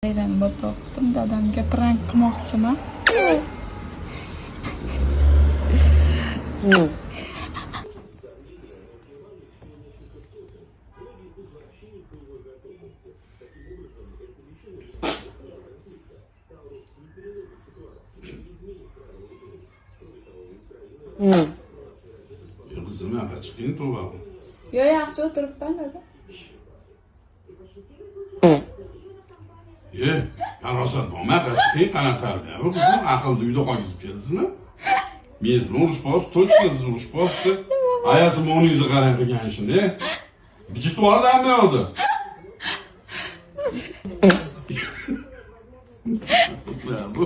Aylanib o'tdim, dadamga prank qilmoqchiman. Kızım ya chiqing to'g'ri. Yo, yaxshi o'tiribman dada. Farosat bo'lmay chiqing qanaqa tarbiya bu qizim aqlli uyda qolgizib keldingizmi? Mezbon urushboz, точно siz urushbozsiz. Ayasi moningizni qarang qilgan ishini. Bijit bordanmi oldi? Bu